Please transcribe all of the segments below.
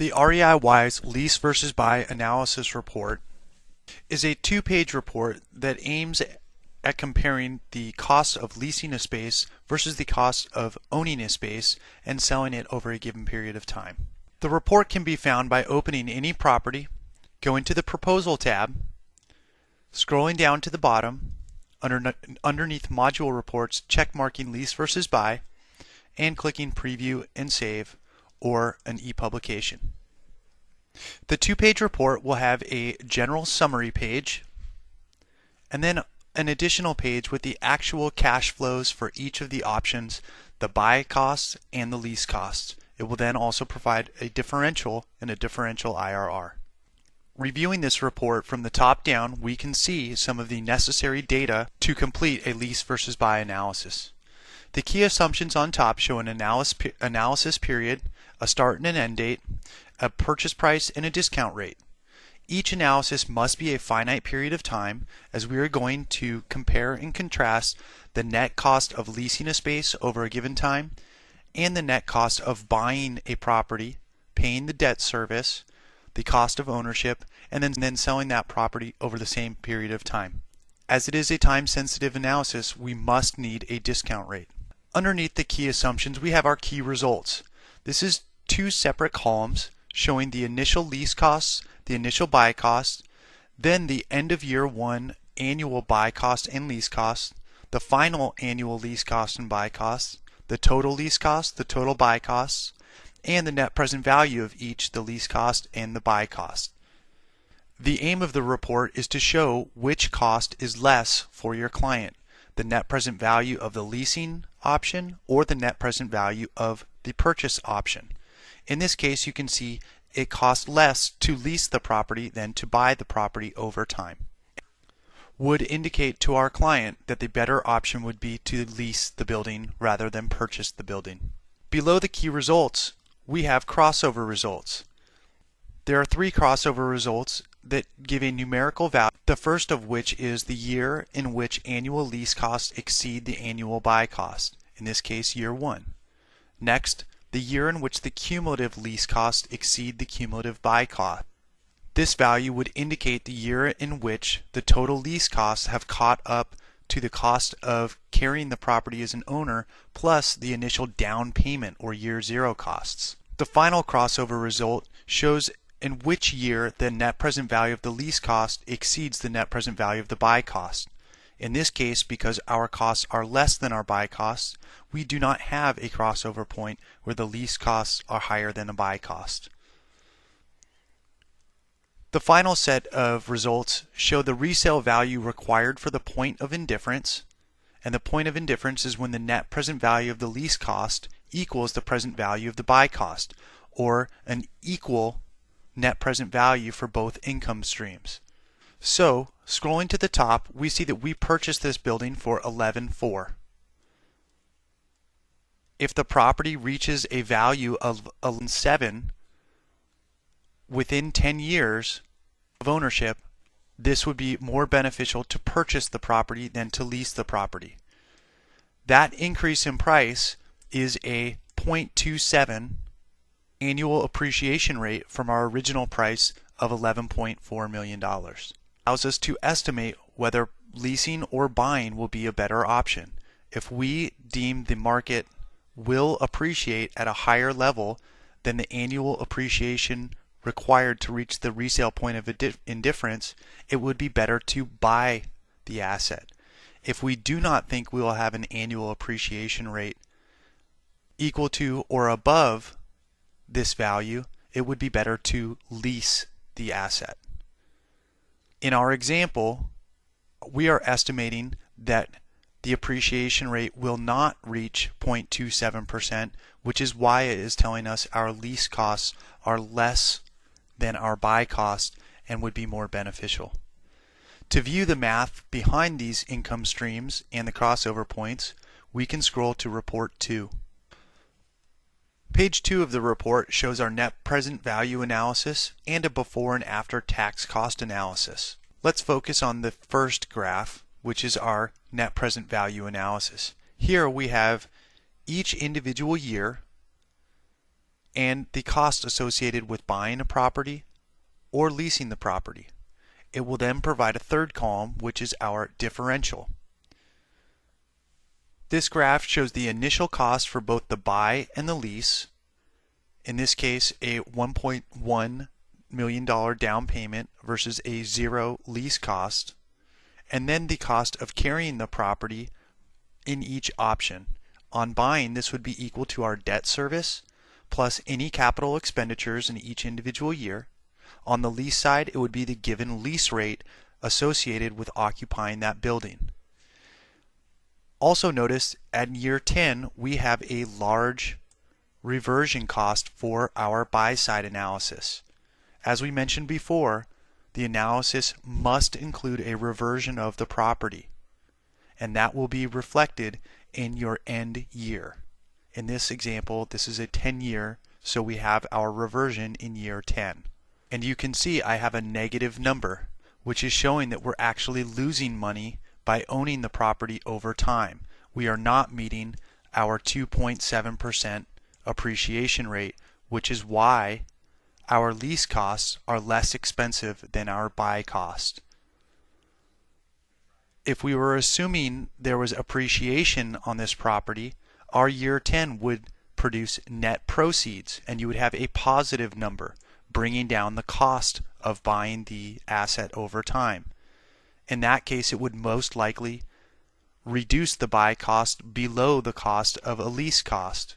The REI-Wise Lease versus Buy Analysis Report is a two-page report that aims at comparing the cost of leasing a space versus the cost of owning a space and selling it over a given period of time. The report can be found by opening any property, going to the Proposal tab, scrolling down to the bottom, underneath Module Reports, checkmarking Lease versus Buy, and clicking Preview and Save or an e-publication. The two-page report will have a general summary page and then an additional page with the actual cash flows for each of the options, the buy costs and the lease costs. It will then also provide a differential and a differential IRR. Reviewing this report from the top down, we can see some of the necessary data to complete a lease versus buy analysis. The key assumptions on top show an analysis period, a start and an end date, a purchase price, and a discount rate. Each analysis must be a finite period of time, as we are going to compare and contrast the net cost of leasing a space over a given time and the net cost of buying a property, paying the debt service, the cost of ownership, and then selling that property over the same period of time. As it is a time-sensitive analysis, we must need a discount rate. Underneath the key assumptions, we have our key results. This is two separate columns showing the initial lease costs, the initial buy costs, then the end of year one annual buy cost and lease costs, the final annual lease cost and buy costs, the total lease cost, the total buy costs, and the net present value of each, the lease cost and the buy cost. The aim of the report is to show which cost is less for your client, the net present value of the leasing option or the net present value of the purchase option. In this case, you can see it costs less to lease the property than to buy the property over time. Would indicate to our client that the better option would be to lease the building rather than purchase the building. Below the key results, we have crossover results. There are three crossover results that give a numerical value, the first of which is the year in which annual lease costs exceed the annual buy cost, in this case year one. Next, the year in which the cumulative lease costs exceed the cumulative buy cost. This value would indicate the year in which the total lease costs have caught up to the cost of carrying the property as an owner plus the initial down payment or year zero costs. The final crossover result shows in which year the net present value of the lease cost exceeds the net present value of the buy cost. In this case, because our costs are less than our buy costs, we do not have a crossover point where the lease costs are higher than the buy cost. The final set of results show the resale value required for the point of indifference, and the point of indifference is when the net present value of the lease cost equals the present value of the buy cost, or an equal net present value for both income streams. So, scrolling to the top, we see that we purchased this building for $11,400. If the property reaches a value of $11,700 within 10 years of ownership, this would be more beneficial to purchase the property than to lease the property. That increase in price is a 0.27 annual appreciation rate from our original price of $11.4 million. Allows us to estimate whether leasing or buying will be a better option. If we deem the market will appreciate at a higher level than the annual appreciation required to reach the resale point of indifference, it would be better to buy the asset. If we do not think we will have an annual appreciation rate equal to or above this value, it would be better to lease the asset. In our example, we are estimating that the appreciation rate will not reach 0.27%, which is why it is telling us our lease costs are less than our buy cost and would be more beneficial. To view the math behind these income streams and the crossover points, we can scroll to Report 2. Page 2 of the report shows our net present value analysis and a before and after tax cost analysis. Let's focus on the first graph, which is our net present value analysis. Here we have each individual year and the cost associated with buying a property or leasing the property. It will then provide a third column, which is our differential. This graph shows the initial cost for both the buy and the lease. In this case, a $1.1 million down payment versus a zero lease cost, and then the cost of carrying the property in each option. On buying, this would be equal to our debt service plus any capital expenditures in each individual year. On the lease side, it would be the given lease rate associated with occupying that building. Also notice at year 10, we have a large reversion cost for our buy side analysis. As we mentioned before, the analysis must include a reversion of the property, and that will be reflected in your end year. In this example, this is a 10-year, so we have our reversion in year 10. And you can see I have a negative number, which is showing that we're actually losing money by owning the property over time. We are not meeting our 2.7% appreciation rate, which is why our lease costs are less expensive than our buy cost. If we were assuming there was appreciation on this property, our year 10 would produce net proceeds, and you would have a positive number, bringing down the cost of buying the asset over time. In that case, it would most likely reduce the buy cost below the cost of a lease cost.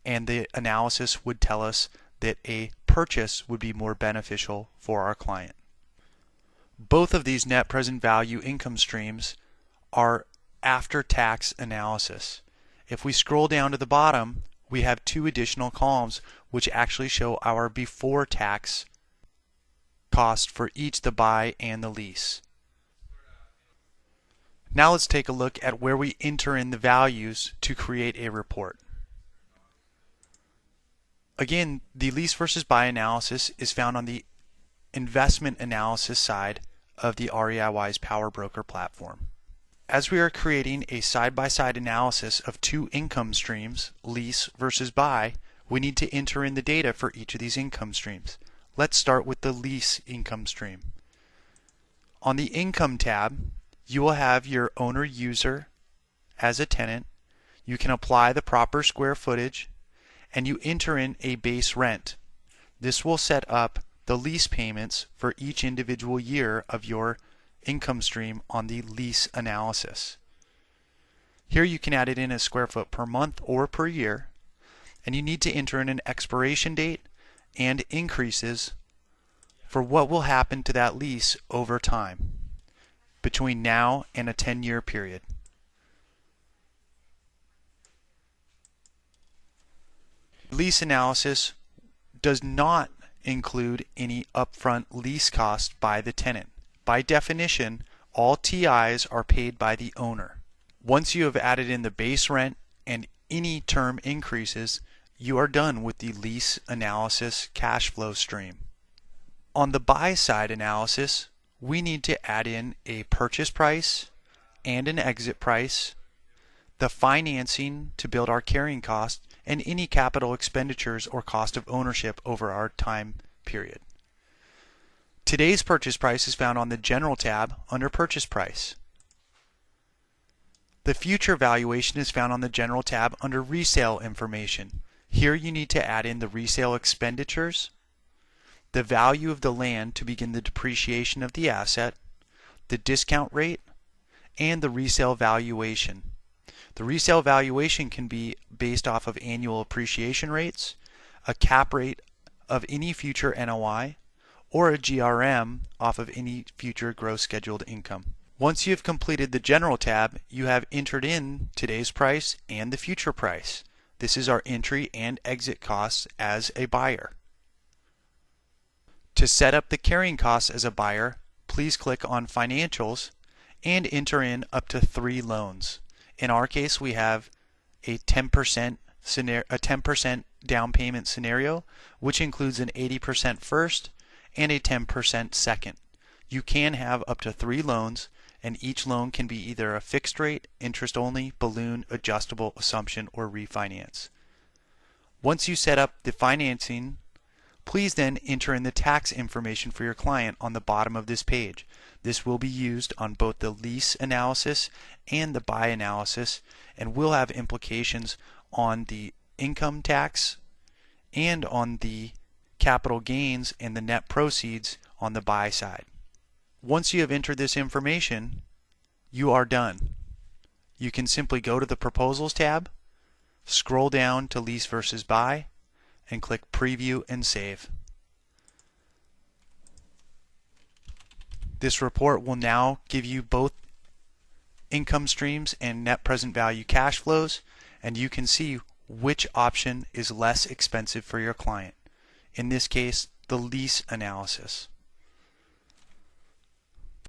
And the analysis would tell us that a purchase would be more beneficial for our client. Both of these net present value income streams are after-tax analysis. If we scroll down to the bottom, we have two additional columns which actually show our before-tax cost for each the buy and the lease. Now let's take a look at where we enter in the values to create a report. Again, the lease versus buy analysis is found on the investment analysis side of the REIY's Power Broker platform. As we are creating a side-by-side analysis of two income streams, lease versus buy, we need to enter in the data for each of these income streams. Let's start with the lease income stream. On the income tab, you will have your owner-user as a tenant. You can apply the proper square footage, and you enter in a base rent. This will set up the lease payments for each individual year of your income stream on the lease analysis. Here you can add it in as square foot per month or per year, and you need to enter in an expiration date and increases for what will happen to that lease over time between now and a 10-year period. Lease analysis does not include any upfront lease cost by the tenant. By definition, all TIs are paid by the owner. Once you have added in the base rent and any term increases, you are done with the lease analysis cash flow stream. On the buy side analysis, we need to add in a purchase price and an exit price, the financing to build our carrying cost, and any capital expenditures or cost of ownership over our time period. Today's purchase price is found on the General tab under Purchase Price. The future valuation is found on the General tab under Resale Information. Here you need to add in the resale expenditures, the value of the land to begin the depreciation of the asset, the discount rate, and the resale valuation. The resale valuation can be based off of annual appreciation rates, a cap rate of any future NOI, or a GRM off of any future gross scheduled income. Once you have completed the General tab, you have entered in today's price and the future price. This is our entry and exit costs as a buyer. To set up the carrying costs as a buyer, please click on Financials and enter in up to 3 loans. In our case, we have a 10% down payment scenario, which includes an 80% first and a 10% second. You can have up to 3 loans, and each loan can be either a fixed rate, interest only, balloon, adjustable, assumption, or refinance. Once you set up the financing, please then enter in the tax information for your client on the bottom of this page. This will be used on both the lease analysis and the buy analysis, and will have implications on the income tax and on the capital gains and the net proceeds on the buy side. Once you have entered this information, you are done. You can simply go to the Proposals tab, scroll down to Lease versus Buy, and click Preview and Save. This report will now give you both income streams and net present value cash flows, and you can see which option is less expensive for your client. In this case, the lease analysis.